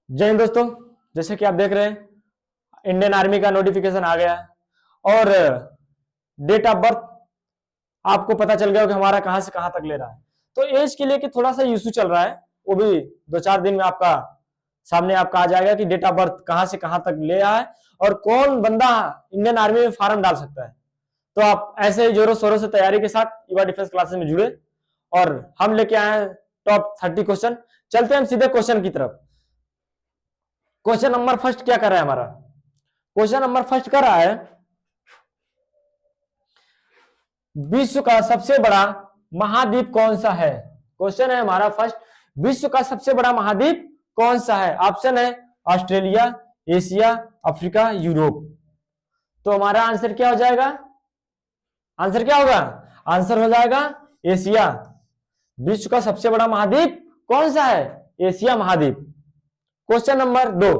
जय हिंद दोस्तों। जैसे कि आप देख रहे हैं इंडियन आर्मी का नोटिफिकेशन आ गया है और डेट ऑफ बर्थ आपको पता चल गया कि हमारा कहां से कहां तक ले रहा है। तो एज के लिए कि थोड़ा सा इशू चल रहा है, वो भी 2-4 दिन में आपका सामने आपका आ जाएगा कि डेट ऑफ बर्थ कहां से कहां तक ले रहा है और कौन बंदा इंडियन आर्मी में फॉर्म डाल सकता है। तो आप ऐसे ही जोरों शोरों से तैयारी के साथ युवा डिफेंस क्लासेस में जुड़े और हम लेके आए हैं टॉप 30 क्वेश्चन। चलते हैं हम सीधे क्वेश्चन की तरफ। क्वेश्चन नंबर फर्स्ट क्या कर रहा है हमारा? क्वेश्चन नंबर फर्स्ट कर रहा है विश्व का सबसे बड़ा महाद्वीप कौन सा है। क्वेश्चन है हमारा फर्स्ट, विश्व का सबसे बड़ा महाद्वीप कौन सा है? ऑप्शन है ऑस्ट्रेलिया, एशिया, अफ्रीका, यूरोप। तो हमारा आंसर क्या हो जाएगा? आंसर क्या होगा? आंसर हो जाएगा एशिया। विश्व का सबसे बड़ा महाद्वीप कौन सा है? एशिया महाद्वीप। क्वेश्चन नंबर 2,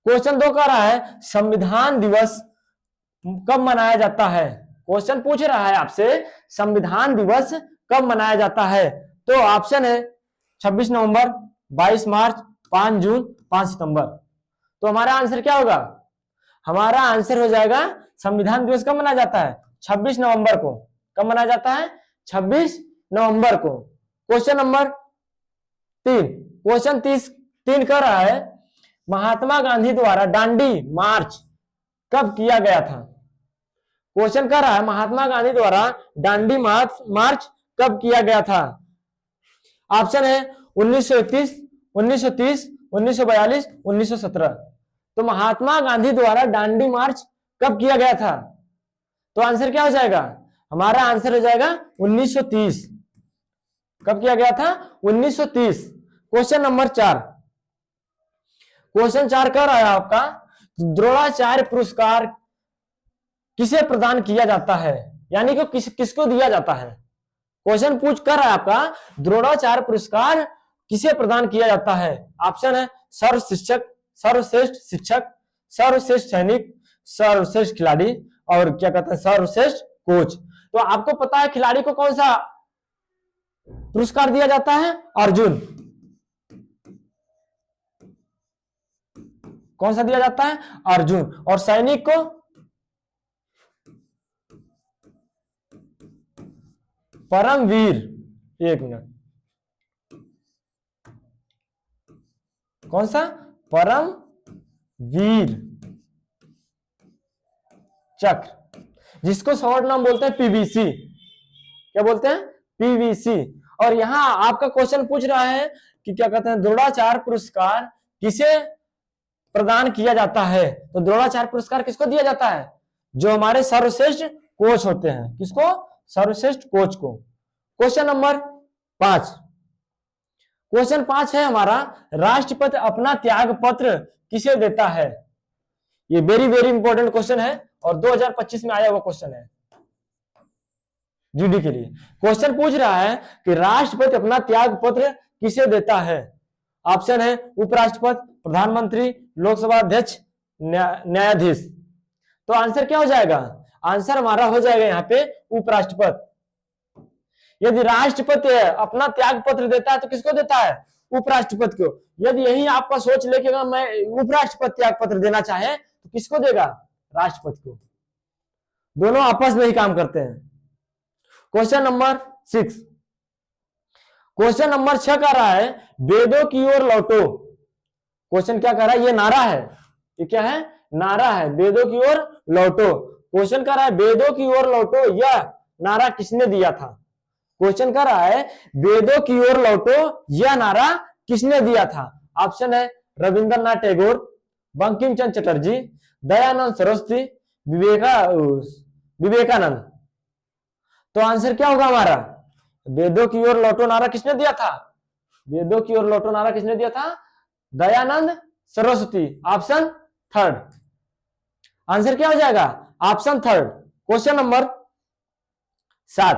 क्वेश्चन 2 कह रहा है संविधान दिवस कब मनाया जाता है। क्वेश्चन पूछ रहा है आपसे संविधान दिवस कब मनाया जाता है। तो ऑप्शन है 26 नवंबर, 22 मार्च, 5 जून, 5 सितंबर। तो हमारा आंसर क्या होगा? हमारा आंसर हो जाएगा संविधान दिवस कब मनाया जाता है? 26 नवंबर को। कब मनाया जाता है? 26 नवंबर को। क्वेश्चन नंबर 3, क्वेश्चन 3 कर रहा है महात्मा गांधी द्वारा दांडी मार्च कब किया गया था। क्वेश्चन कर रहा है महात्मा गांधी द्वारा दांडी मार्च कब किया गया था। ऑप्शन है 1931, 1930, 1942, 1917। तो महात्मा गांधी द्वारा दांडी मार्च कब किया गया था? तो आंसर क्या हो जाएगा? हमारा आंसर हो जाएगा 1930। कब किया गया था? 1930। क्वेश्चन नंबर 4, क्वेश्चन 4 कर रहा है आपका द्रोणाचार्य पुरस्कार किसे प्रदान किया जाता है, यानी कि किसको दिया जाता है। क्वेश्चन पूछ कर रहा है आपका द्रोणाचार्य पुरस्कार किसे प्रदान किया जाता है। ऑप्शन है सर्वशिक्षक, सर्वश्रेष्ठ शिक्षक, सर्वश्रेष्ठ सैनिक, सर्वश्रेष्ठ खिलाड़ी और क्या कहते हैं सर्वश्रेष्ठ कोच। तो आपको पता है खिलाड़ी को कौन सा पुरस्कार दिया जाता है? अर्जुन। कौन सा दिया जाता है? अर्जुन। और सैनिक को परमवीर। एक मिनट, कौन सा? परमवीर चक्र, जिसको शॉर्ट नाम बोलते हैं पीवीसी। क्या बोलते हैं? पीवीसी। और यहां आपका क्वेश्चन पूछ रहा है कि क्या कहते हैं द्रोणाचार्य पुरस्कार किसे प्रदान किया जाता है। तो द्रोणाचार्य पुरस्कार किसको दिया जाता है? जो हमारे सर्वश्रेष्ठ कोच होते हैं। किसको? सर्वश्रेष्ठ कोच को। क्वेश्चन नंबर 5, क्वेश्चन 5 है हमारा राष्ट्रपति अपना त्याग पत्र किसे देता है। ये वेरी वेरी इंपॉर्टेंट क्वेश्चन है और 2025 में आया हुआ क्वेश्चन है जीडी के लिए। क्वेश्चन पूछ रहा है कि राष्ट्रपति अपना त्याग पत्र किसे देता है। ऑप्शन है उपराष्ट्रपति, प्रधानमंत्री, लोकसभा अध्यक्ष, न्यायाधीश। तो आंसर क्या हो जाएगा? आंसर हमारा हो जाएगा यहाँ पे उपराष्ट्रपति। यदि राष्ट्रपति अपना त्याग पत्र देता है तो किसको देता है? उपराष्ट्रपति को। यदि यही आपका सोच ले कि अगर मैं उपराष्ट्रपति त्याग पत्र देना चाहे तो किसको देगा? राष्ट्रपति को। दोनों आपस में ही काम करते हैं। क्वेश्चन नंबर 6, क्वेश्चन नंबर 6 कह रहा है वेदों की ओर लौटो। क्वेश्चन क्या कह रहा है? ये नारा है। ये क्या है? नारा है। वेदों की ओर लौटो। क्वेश्चन कह रहा है वेदों की ओर लौटो यह नारा किसने दिया था। क्वेश्चन कर रहा है वेदों की ओर लौटो यह नारा किसने दिया था। ऑप्शन है रविंद्रनाथ टैगोर, बंकिम चंद्र चटर्जी, दयानंद सरस्वती, विवेकानंद। तो आंसर क्या होगा हमारा? वेदों की ओर लौटो नारा किसने दिया था? वेदों की ओर लौटो नारा किसने दिया था? दयानंद सरस्वती। ऑप्शन 3। आंसर क्या हो जाएगा? ऑप्शन 3। क्वेश्चन नंबर 7,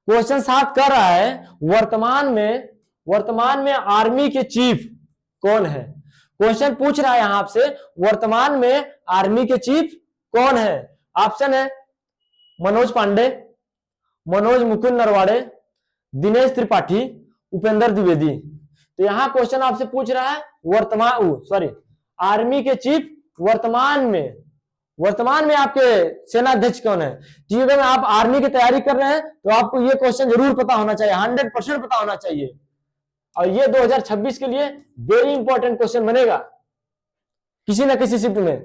क्वेश्चन 7 कर रहा है वर्तमान में आर्मी के चीफ कौन है। क्वेश्चन पूछ रहा है यहां आपसे वर्तमान में आर्मी के चीफ कौन है। ऑप्शन है मनोज पांडे, मनोज मुकुंद नरवाड़े, दिनेश त्रिपाठी, उपेंद्र द्विवेदी। तो यहाँ क्वेश्चन आपसे पूछ रहा है वर्तमान आर्मी के चीफ वर्तमान में आपके सेनाध्यक्ष कौन है। तो अगर आप आर्मी की तैयारी कर रहे हैं तो आपको ये क्वेश्चन जरूर पता होना चाहिए, 100% पता होना चाहिए। और ये 2026 के लिए वेरी इंपॉर्टेंट क्वेश्चन बनेगा किसी ना किसी शिफ्ट में।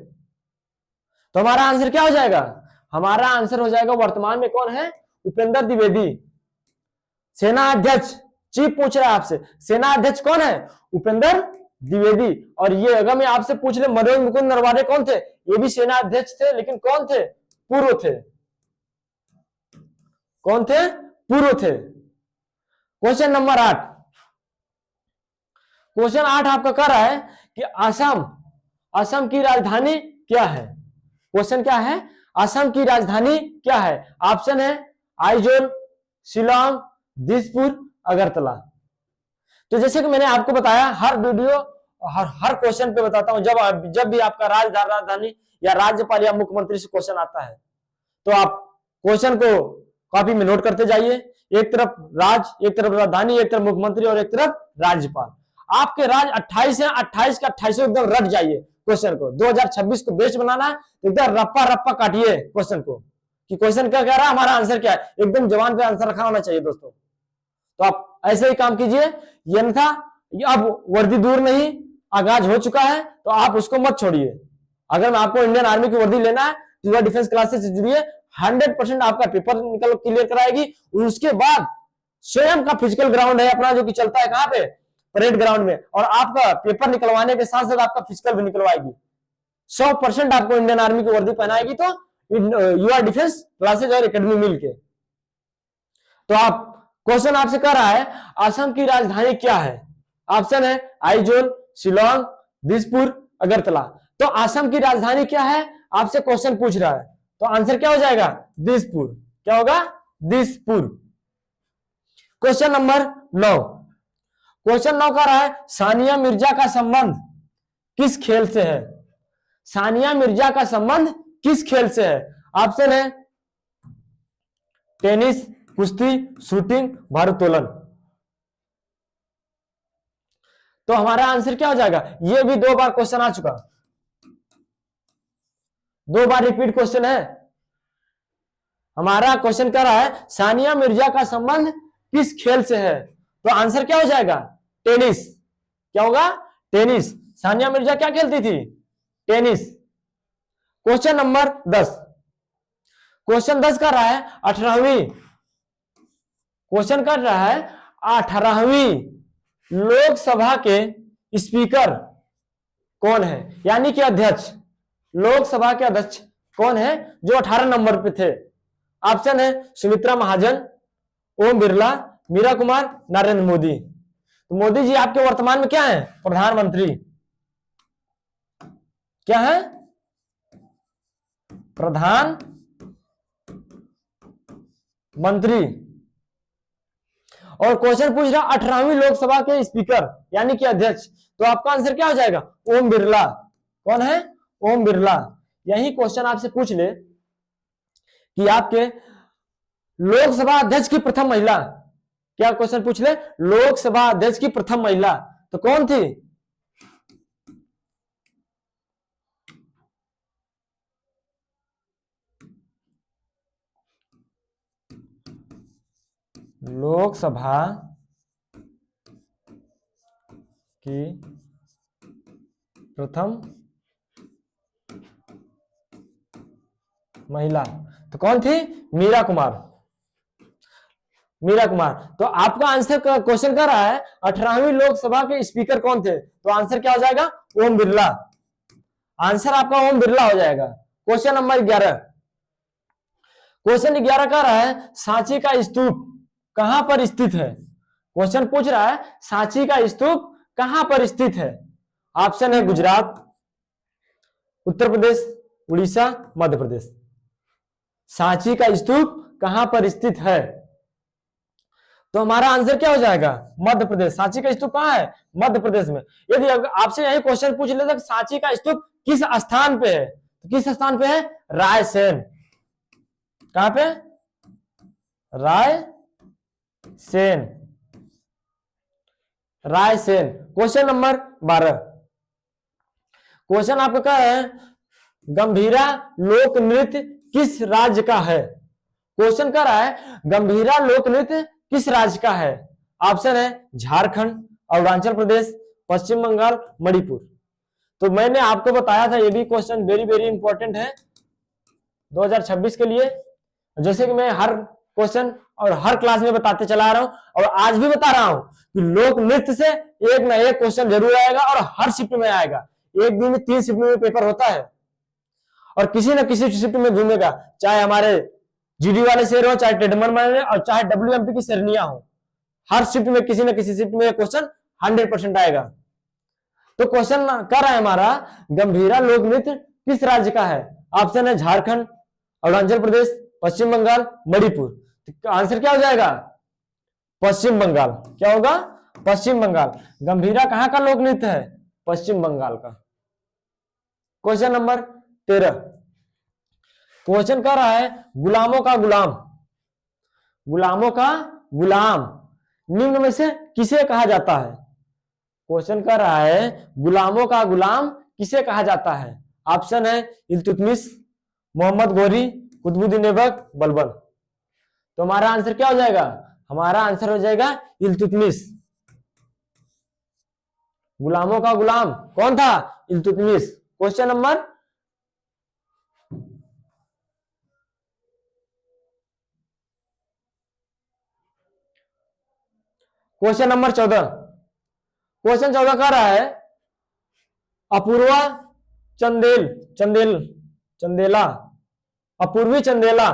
तो हमारा आंसर क्या हो जाएगा, हमारा आंसर हो जाएगा वर्तमान में कौन है, उपेंद्र द्विवेदी। सेना अध्यक्ष, चीफ पूछ रहा है आपसे, सेना अध्यक्ष कौन है, उपेंद्र द्विवेदी। और ये अगर मैं आपसे पूछ ले मनोज मुकुंद नरवाने कौन थे, ये भी सेना अध्यक्ष थे, लेकिन कौन थे, पूर्व थे। कौन थे, पूर्व थे। क्वेश्चन नंबर 8, क्वेश्चन 8 आपका कह रहा है कि असम की राजधानी क्या है। क्वेश्चन क्या है, असम की राजधानी क्या है। ऑप्शन है आइजोल, शिलोंग, दिसपुर, अगरतला। तो जैसे कि मैंने आपको बताया, हर वीडियो हर क्वेश्चन पे बताता हूं, जब भी आपका राजधानी या राज्यपाल या मुख्यमंत्री से क्वेश्चन आता है तो आप क्वेश्चन को कॉपी में नोट करते जाइए। एक तरफ एक तरफ राजधानी, एक तरफ मुख्यमंत्री और एक तरफ राज्यपाल। आपके राज्य 28 है, 28 का 28 एकदम रट जाइए क्वेश्चन को। 2026 को बेस्ट बनाना है तो एकदम रप्पा काटिए क्वेश्चन को कि क्वेश्चन क्या कह रहा है, हमारा आंसर क्या है। एकदम जवान पे आंसर रखा होना चाहिए दोस्तों। तो आप ऐसे ही काम कीजिए। ये न था, अब वर्दी दूर नहीं, आगाज हो चुका है, तो आप उसको मत छोड़िए। अगर आपको इंडियन आर्मी की वर्दी लेना है तो युवा डिफेंस क्लासेस से जुड़िए, 100% आपका पेपर निकल क्लियर कराएगी। उसके बाद स्वयं का फिजिकल ग्राउंड है अपना, जो कि चलता है कहां पे, परेड ग्राउंड में, और आपका पेपर निकलवाने के साथ साथ आपका फिजिकल भी निकलवाएगी। 100% आपको इंडियन आर्मी की वर्दी पहनाएगी। तो युवा डिफेंस क्लासेज और एकेडमी मिलके। तो आप क्वेश्चन आपसे कर रहा है असम की राजधानी क्या है। ऑप्शन है आइजोल, शिलोंग, दिसपुर, अगरतला। तो असम की राजधानी क्या है आपसे क्वेश्चन पूछ रहा है, तो आंसर क्या हो जाएगा, दिसपुर। क्या होगा, दिसपुर। क्वेश्चन नंबर 9, क्वेश्चन 9 कह रहा है सानिया मिर्जा का संबंध किस खेल से है। सानिया मिर्जा का संबंध किस खेल से है। ऑप्शन है टेनिस, कुश्ती, शूटिंग, भारोत्तोलन। तो हमारा आंसर क्या हो जाएगा, ये भी 2 बार क्वेश्चन आ चुका, 2 बार रिपीट क्वेश्चन है। हमारा क्वेश्चन क्या रहा है, सानिया मिर्जा का संबंध किस खेल से है। तो आंसर क्या हो जाएगा, टेनिस। क्या होगा, टेनिस। सानिया मिर्जा क्या खेलती थी, टेनिस। क्वेश्चन नंबर 10, क्वेश्चन 10 कर रहा है 18वीं, क्वेश्चन कर रहा है 18वीं लोकसभा के स्पीकर कौन है, यानी कि अध्यक्ष। लोकसभा के अध्यक्ष कौन है जो 18 नंबर पे थे। ऑप्शन है सुमित्रा महाजन, ओम बिरला, मीरा कुमार, नरेंद्र मोदी। तो मोदी जी आपके वर्तमान में क्या है, प्रधानमंत्री। क्या है, प्रधान मंत्री। और क्वेश्चन पूछ रहा 18वीं लोकसभा के स्पीकर यानी कि अध्यक्ष, तो आपका आंसर क्या हो जाएगा, ओम बिरला। कौन है, ओम बिरला। यही क्वेश्चन आपसे पूछ ले कि आपके लोकसभा अध्यक्ष की प्रथम महिला, क्या क्वेश्चन पूछ ले, लोकसभा अध्यक्ष की प्रथम महिला तो कौन थी, लोकसभा की प्रथम महिला तो कौन थी, मीरा कुमार। मीरा कुमार। तो आपका आंसर क्वेश्चन कर रहा है 18वीं लोकसभा के स्पीकर कौन थे, तो आंसर क्या हो जाएगा, ओम बिरला। आंसर आपका ओम बिरला हो जाएगा। क्वेश्चन नंबर 11, क्वेश्चन 11 कह रहा है सांची का स्तूप कहां पर स्थित है। क्वेश्चन पूछ रहा है सांची का स्तूप कहां पर स्थित है। ऑप्शन है गुजरात, उत्तर प्रदेश, उड़ीसा, मध्य प्रदेश। सांची का स्तूप कहां पर स्थित है, तो हमारा आंसर क्या हो जाएगा, मध्य प्रदेश। सांची का स्तूप कहां है, मध्य प्रदेश में। यदि आपसे यही क्वेश्चन पूछ लेते सांची का स्तूप किस स्थान पे है, तो किस स्थान पे है, रायसेन। कहां पे, Raisen. Raisen. Question number 12, question आपका क्या है, गंभीरा लोक नृत्य किस राज्य का है। क्वेश्चन कर रहा है गंभीरा लोक नृत्य किस राज्य का है। ऑप्शन है झारखंड, अरुणाचल प्रदेश, पश्चिम बंगाल, मणिपुर। तो मैंने आपको बताया था, ये भी क्वेश्चन वेरी वेरी इंपॉर्टेंट है 2026 के लिए। जैसे कि मैं हर क्वेश्चन और हर क्लास में बताते चला रहा हूं और आज भी बता रहा हूं कि लोक नृत्य से एक ना एक क्वेश्चन जरूर आएगा और हर शिफ्ट में आएगा। एक दिन में 3 शिफ्ट में पेपर होता है और किसी न किसी शिफ्ट में घूमेगा, चाहे हमारे जीडी वाले शेर हो, चाहे टेडमन वाले और चाहे डब्ल्यूएमपी की शेरनियां हो। हर शिफ्ट में किसी न किसी शिफ्ट में क्वेश्चन 100% आएगा। तो क्वेश्चन कर रहा है हमारा गंभीरा लोक नृत्य किस राज्य का है। ऑप्शन है झारखंड, अरुणाचल प्रदेश, पश्चिम बंगाल, मणिपुर। तो आंसर क्या हो जाएगा, पश्चिम बंगाल। क्या होगा, पश्चिम बंगाल। गंभीरा कहां का लोक नृत्य है, पश्चिम बंगाल का। क्वेश्चन नंबर 13, क्वेश्चन कर रहा है गुलामों का गुलाम, गुलामों का गुलाम निम्न में से किसे कहा जाता है। क्वेश्चन कर रहा है गुलामों का गुलाम किसे कहा जाता है। ऑप्शन है इल्तुतमिश, मोहम्मद गोरी, कुतुबुद्दीन ऐबक, बलबन। तो हमारा आंसर क्या हो जाएगा, हमारा आंसर हो जाएगा इल्तुतमिश। गुलामों का गुलाम कौन था, इल्तुतमिश। क्वेश्चन नंबर 14, क्वेश्चन 14 कह रहा है अपूर्वा चंदेला, अपूर्वी चंदेला।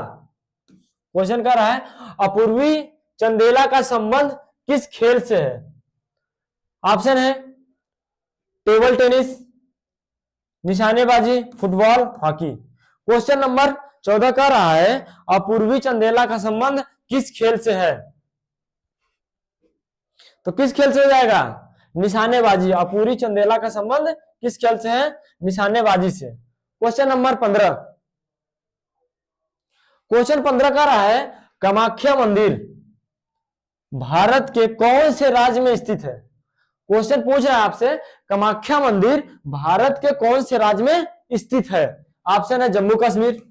क्वेश्चन कह रहा है अपूर्वी चंदेला का संबंध किस खेल से है। ऑप्शन है टेबल टेनिस, निशानेबाजी, फुटबॉल, हॉकी। क्वेश्चन नंबर 14 कह रहा है अपूर्वी चंदेला का संबंध किस खेल से है। तो किस खेल से हो जाएगा, निशानेबाजी। अपूर्वी चंदेला का संबंध किस खेल से है, निशानेबाजी से। क्वेश्चन नंबर 15, क्वेश्चन 15 कह रहा है कामाख्या मंदिर भारत के कौन से राज्य में स्थित है। क्वेश्चन पूछ रहा है आपसे कामाख्या मंदिर भारत के कौन से राज्य में स्थित है। ऑप्शन है जम्मू कश्मीर,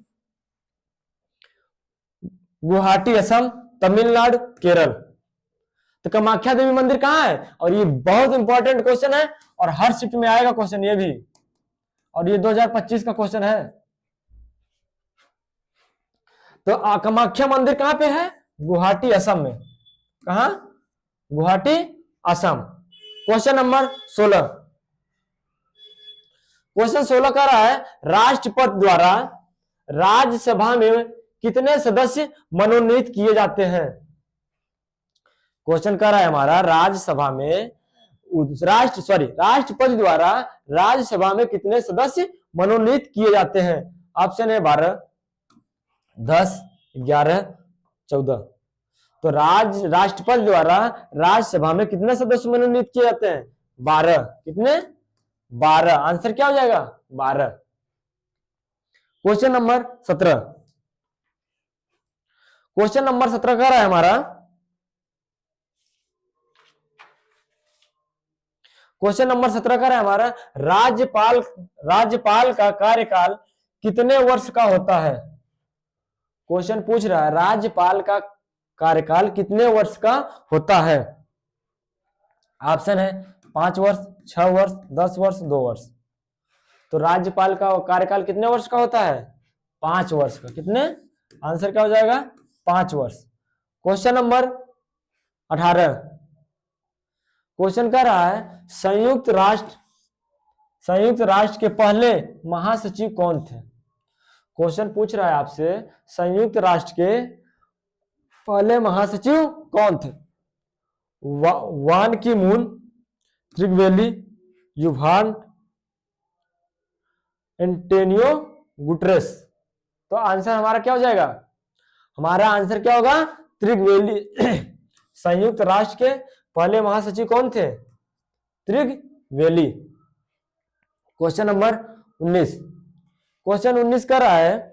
गुवाहाटी असम, तमिलनाडु, केरल। तो कामाख्या देवी मंदिर कहां है, और ये बहुत इंपॉर्टेंट क्वेश्चन है और हर शिफ्ट में आएगा क्वेश्चन ये भी, और ये 2025 का क्वेश्चन है। तो कामाख्या मंदिर कहां पे है, गुवाहाटी असम में। कहां, Guwahati Assam. Question number 16, question 16 कह रहा है राष्ट्रपति द्वारा राज्यसभा में कितने सदस्य मनोनीत किए जाते हैं। क्वेश्चन कह रहा है हमारा राज्यसभा में राष्ट्रपति द्वारा राज्यसभा में कितने सदस्य मनोनीत किए जाते हैं। ऑप्शन है 12, 10, 11, 14। तो राष्ट्रपति द्वारा राज्यसभा में कितने सदस्य मनोनीत किए जाते हैं, 12। कितने, 12। आंसर क्या हो जाएगा, 12। क्वेश्चन नंबर 17, क्वेश्चन नंबर 17 कह रहा है हमारा क्वेश्चन नंबर 17 कह रहा है हमारा राज्यपाल का कार्यकाल कितने वर्ष का होता है। क्वेश्चन पूछ रहा है राज्यपाल का कार्यकाल कितने वर्ष का होता है। ऑप्शन है 5 वर्ष, 6 वर्ष, 10 वर्ष, 2 वर्ष। तो राज्यपाल का कार्यकाल कितने वर्ष का होता है, 5 वर्ष का। कितने, आंसर क्या हो जाएगा, 5 वर्ष। क्वेश्चन नंबर 18, क्वेश्चन कर रहा है संयुक्त राष्ट्र के पहले महासचिव कौन थे। क्वेश्चन पूछ रहा है आपसे संयुक्त राष्ट्र के पहले महासचिव कौन थे। वान की मून, त्रिगवेली, युभान, एंटोनियो गुटरेस। तो आंसर हमारा क्या हो जाएगा, हमारा आंसर क्या होगा, त्रिगवेली। संयुक्त राष्ट्र के पहले महासचिव कौन थे, त्रिगवेली। क्वेश्चन नंबर 19, क्वेश्चन 19 कर रहा है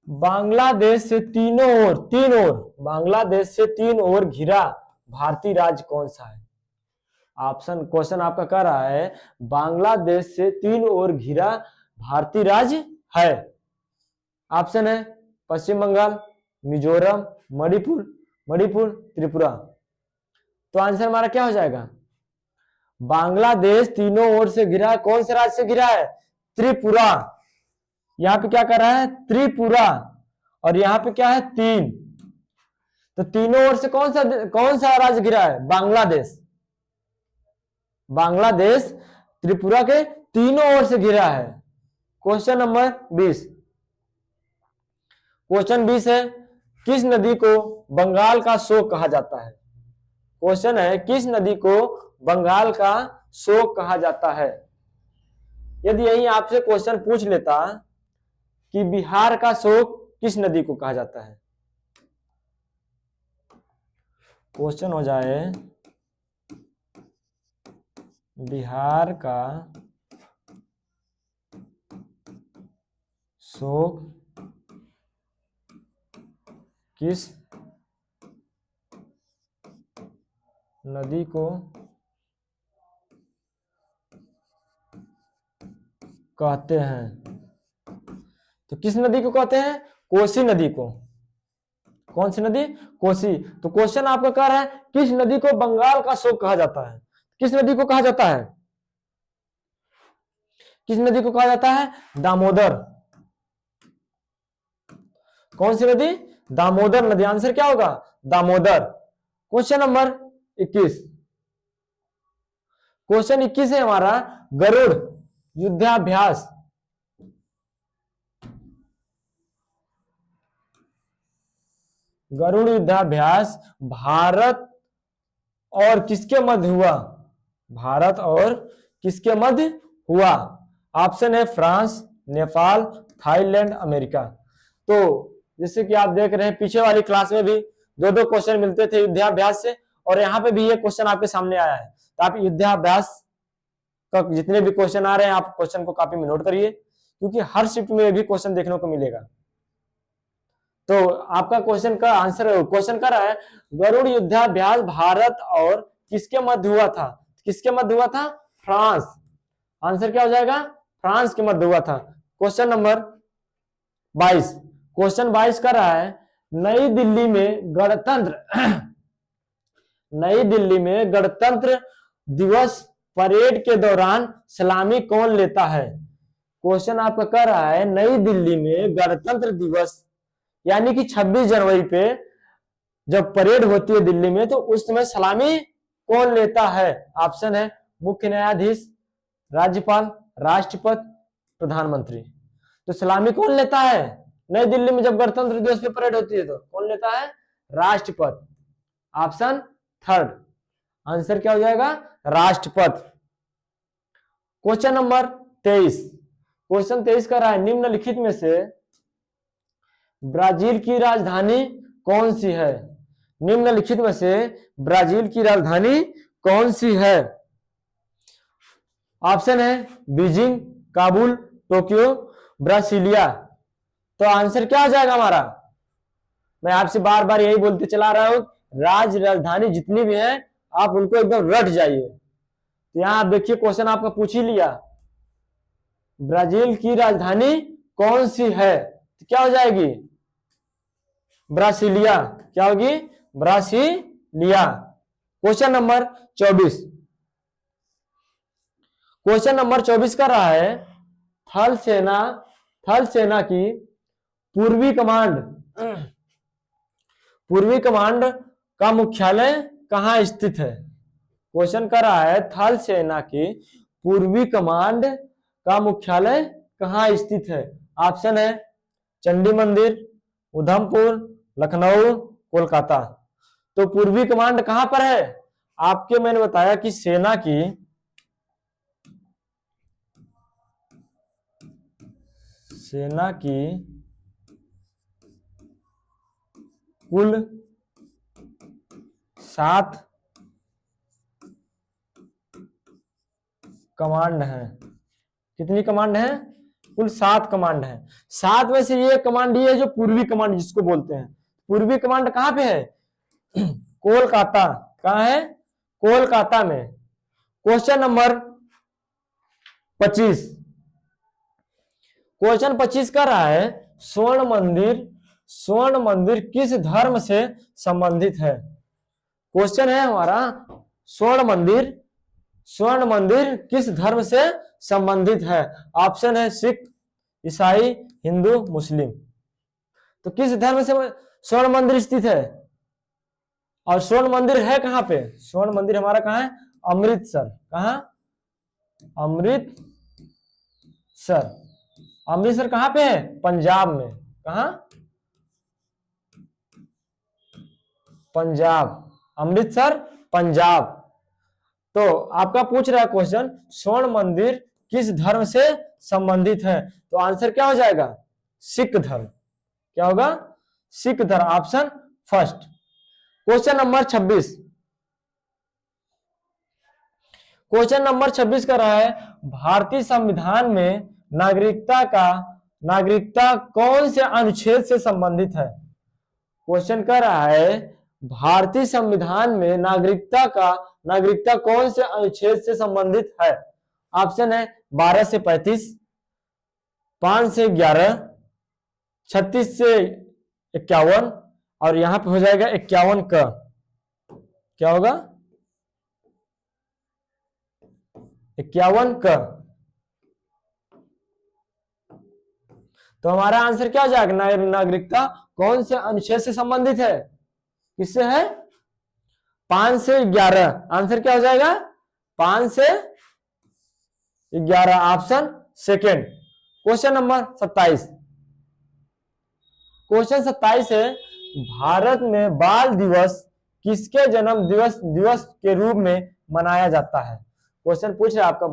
बांग्लादेश से तीन ओर घिरा भारतीय राज्य कौन सा है? ऑप्शन क्वेश्चन आपका कह रहा है बांग्लादेश से 3 ओर घिरा भारतीय राज्य है। ऑप्शन है पश्चिम बंगाल, मिजोरम, मणिपुर, त्रिपुरा। तो आंसर हमारा क्या हो जाएगा? बांग्लादेश तीनों ओर से घिरा है। कौन से राज्य से घिरा है? त्रिपुरा। यहाँ पे क्या कर रहा है? त्रिपुरा। और यहाँ पे क्या है? 3। तो तीनों ओर से कौन सा राज्य घिरा है? बांग्लादेश। बांग्लादेश त्रिपुरा के तीनों ओर से घिरा है। Question number 20। क्वेश्चन 20 है किस नदी को बंगाल का शोक कहा जाता है? क्वेश्चन है किस नदी को बंगाल का शोक कहा जाता है? यदि यही आपसे क्वेश्चन पूछ लेता कि बिहार का शोक किस नदी को कहा जाता है? क्वेश्चन हो जाए बिहार का शोक किस नदी को कहते हैं? तो किस नदी को कहते हैं? कोसी नदी को। कौन सी नदी? कोसी। तो क्वेश्चन आपका कह रहा है किस नदी को बंगाल का शोक कहा जाता है? किस नदी को कहा जाता है? किस नदी को कहा जाता है? दामोदर। कौन सी नदी? दामोदर नदी। आंसर क्या होगा? दामोदर। Question number 21। क्वेश्चन 21 है हमारा गरुड़ युद्धाभ्यास। गरुड़ युद्धाभ्यास भारत और किसके मध्य हुआ? भारत और किसके मध्य हुआ? ऑप्शन है फ्रांस, नेपाल, थाईलैंड, अमेरिका। तो जैसे कि आप देख रहे हैं पीछे वाली क्लास में भी 2-2 क्वेश्चन मिलते थे युद्धाभ्यास से, और यहाँ पे भी ये क्वेश्चन आपके सामने आया है। तो आप युद्धाभ्यास का जितने भी क्वेश्चन आ रहे हैं आप क्वेश्चन को कॉपी में नोट करिए, क्योंकि हर शिफ्ट में भी क्वेश्चन देखने को मिलेगा। तो आपका क्वेश्चन का आंसर, क्वेश्चन कर रहा है गरुड़ युद्धाभ्यास भारत और किसके मध्य हुआ था? किसके मध्य हुआ था? फ्रांस। आंसर क्या हो जाएगा? फ्रांस के मध्य हुआ था। Question number 22। क्वेश्चन 22 कर रहा है नई दिल्ली में गणतंत्र दिवस परेड के दौरान सलामी कौन लेता है? क्वेश्चन आपका कह रहा है नई दिल्ली में गणतंत्र दिवस यानी कि 26 जनवरी पे जब परेड होती है दिल्ली में, तो उस समय सलामी कौन लेता है? ऑप्शन है मुख्य न्यायाधीश, राज्यपाल, राष्ट्रपति, प्रधानमंत्री। तो सलामी कौन लेता है नई दिल्ली में जब गणतंत्र दिवस पे परेड होती है? तो कौन लेता है? राष्ट्रपति। ऑप्शन 3। आंसर क्या हो जाएगा? राष्ट्रपति। Question number 23। क्वेश्चन 23 कर रहा है निम्नलिखित में से ब्राजील की राजधानी कौन सी है? निम्नलिखित में से ब्राजील की राजधानी कौन सी है? ऑप्शन है बीजिंग, काबुल, टोक्यो, ब्रासिलिया। तो आंसर क्या हो जाएगा हमारा? मैं आपसे बार बार यही बोलते चला रहा हूं, राजधानी जितनी भी है आप उनको एकदम रट जाइए। तो यहां आप देखिए क्वेश्चन आपका पूछ ही लिया, ब्राजील की राजधानी कौन सी है? तो क्या हो जाएगी? ब्रासिलिया। क्या होगी? Brasilia. Question number 24। Question number 24 कर रहा है थल सेना की पूर्वी कमांड का मुख्यालय कहां स्थित है? क्वेश्चन कर रहा है थल सेना की पूर्वी कमांड का मुख्यालय कहां स्थित है? ऑप्शन है चंडी मंदिर, उधमपुर, लखनऊ, कोलकाता। तो पूर्वी कमांड कहां पर है? आपके मैंने बताया कि सेना की कुल 7 कमांड है। कितनी कमांड है? कुल 7 कमांड है। 7 में से ये कमांड ये है जो पूर्वी कमांड जिसको बोलते हैं। पूर्वी कमांड कहां पे है? कोलकाता। कहाँ है? कोलकाता में। Question number 25। क्वेश्चन 25 कर रहा है स्वर्ण मंदिर किस धर्म से संबंधित है? क्वेश्चन है हमारा स्वर्ण मंदिर किस धर्म से संबंधित है? ऑप्शन है सिख, ईसाई, हिंदू, मुस्लिम। तो किस धर्म से स्वर्ण मंदिर स्थित है? और स्वर्ण मंदिर है कहां पे? स्वर्ण मंदिर हमारा कहां है? अमृतसर। कहां? अमृतसर। अमृतसर कहां पे है? पंजाब में। कहां? पंजाब। अमृतसर पंजाब। तो आपका पूछ रहा है क्वेश्चन स्वर्ण मंदिर किस धर्म से संबंधित है? तो आंसर क्या हो जाएगा? सिख धर्म। क्या होगा? सिख धर्म। Option first. Question number 26। Question number 26 का रहा है भारतीय संविधान में नागरिकता कौन से अनुच्छेद से संबंधित है? क्वेश्चन कर रहा है भारतीय संविधान में नागरिकता कौन से अनुच्छेद से संबंधित है? ऑप्शन है 12 से 35, 5 से 11, 36 से 51 और यहां पे हो जाएगा 51 का। क्या होगा? 51 का। तो हमारा आंसर क्या हो जाएगा? नागरिकता कौन से अनुच्छेद से संबंधित है? किससे है? 5 से 11। आंसर क्या हो जाएगा? 5 से 11। Option second. Question number 27। Question 27 है भारत में बाल दिवस किसके जन्म दिवस के रूप में मनाया जाता है? क्वेश्चन पूछ रहा है आपका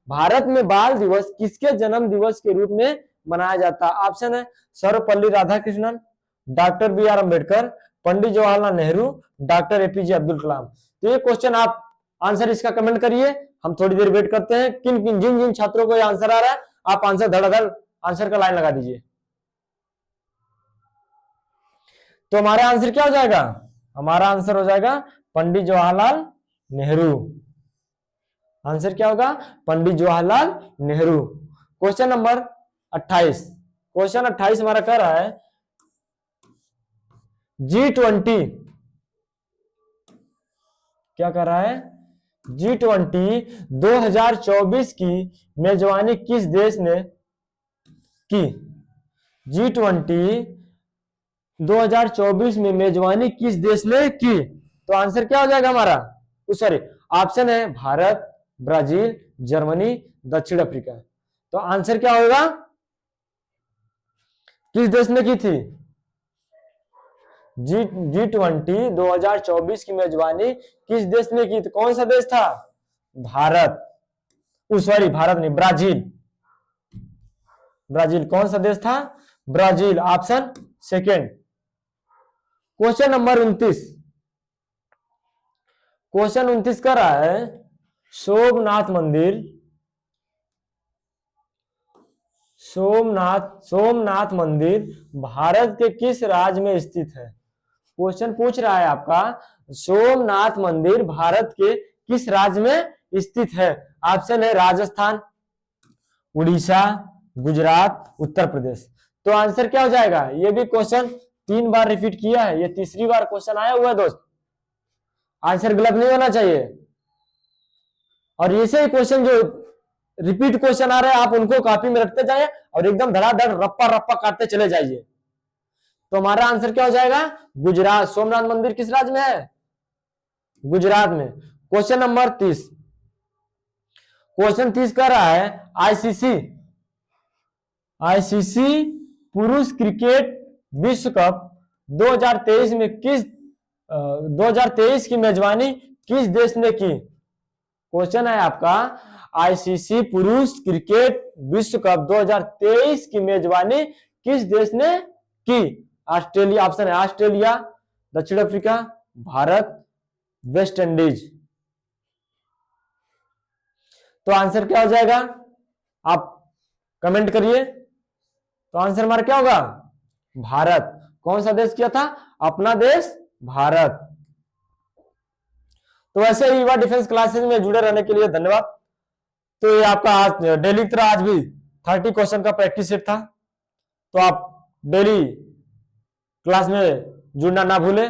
भारत में बाल दिवस किसके जन्म दिवस के रूप में मनाया जाता है? ऑप्शन है Sarvepalli Radhakrishnan, doctor B R Ambedkar, Pandit Jawaharlal Nehru, doctor APJ Abdul Kalam. तो ये क्वेश्चन आप आंसर इसका कमेंट करिए, हम थोड़ी देर वेट करते हैं। जिन जिन छात्रों को ये आंसर आ रहा है आप आंसर धड़ाधड़ आंसर का लाइन लगा दीजिए। तो हमारा आंसर क्या हो जाएगा? हमारा आंसर हो जाएगा पंडित जवाहरलाल नेहरू। आंसर क्या होगा? Pandit Jawaharlal Nehru. Question number 28। Question 28 हमारा कह रहा है G20 क्या कर रहा है? G20 2024 की मेजबानी किस देश ने की? G20 2024 में मेजबानी किस देश ने की? तो आंसर क्या हो जाएगा हमारा? सॉरी, ऑप्शन है भारत, ब्राजील, जर्मनी, दक्षिण अफ्रीका। तो आंसर क्या होगा? किस देश ने की थी? G20 2024 की मेजबानी किस देश ने की? तो कौन सा देश था? भारत। सॉरी, भारत नहीं, ब्राजील। ब्राजील। कौन सा देश था? Brazil. Option second. Question number 29। Question 29 का रहा है सोमनाथ मंदिर भारत के किस राज्य में स्थित है? क्वेश्चन पूछ रहा है आपका सोमनाथ मंदिर भारत के किस राज्य में स्थित है? ऑप्शन है राजस्थान, उड़ीसा, गुजरात, उत्तर प्रदेश। तो आंसर क्या हो जाएगा? ये भी क्वेश्चन 3 बार रिपीट किया है, ये तीसरी बार क्वेश्चन आया हुआ है दोस्त। आंसर गलत नहीं होना चाहिए। और ऐसे ही क्वेश्चन जो रिपीट क्वेश्चन आ रहे हैं आप उनको कॉपी में रखते जाइए और एकदम धड़ाधड़ रप्पा रप्पा काटते चले जाइए। तो हमारा आंसर क्या हो जाएगा? गुजरात। सोमनाथ मंदिर किस राज्य में है? गुजरात में। Question number 30। क्वेश्चन 30 कर रहा है आईसीसी पुरुष क्रिकेट विश्व कप 2023 में 2023 की मेजबानी किस देश ने की? क्वेश्चन है आपका आईसीसी पुरुष क्रिकेट विश्व कप 2023 की मेजबानी किस देश ने की? ऑस्ट्रेलिया। ऑप्शन है ऑस्ट्रेलिया, दक्षिण अफ्रीका, भारत, वेस्ट इंडीज। तो आंसर क्या हो जाएगा? आप कमेंट करिए। तो आंसर हमारा क्या होगा? भारत। कौन सा देश किया था? अपना देश भारत। तो ऐसे ही युवा डिफेंस क्लासेस में जुड़े रहने के लिए धन्यवाद। तो ये आपका आज डेली की तरह आज भी 30 क्वेश्चन का प्रैक्टिस सेट था। तो आप डेली क्लास में जुड़ना ना भूलें।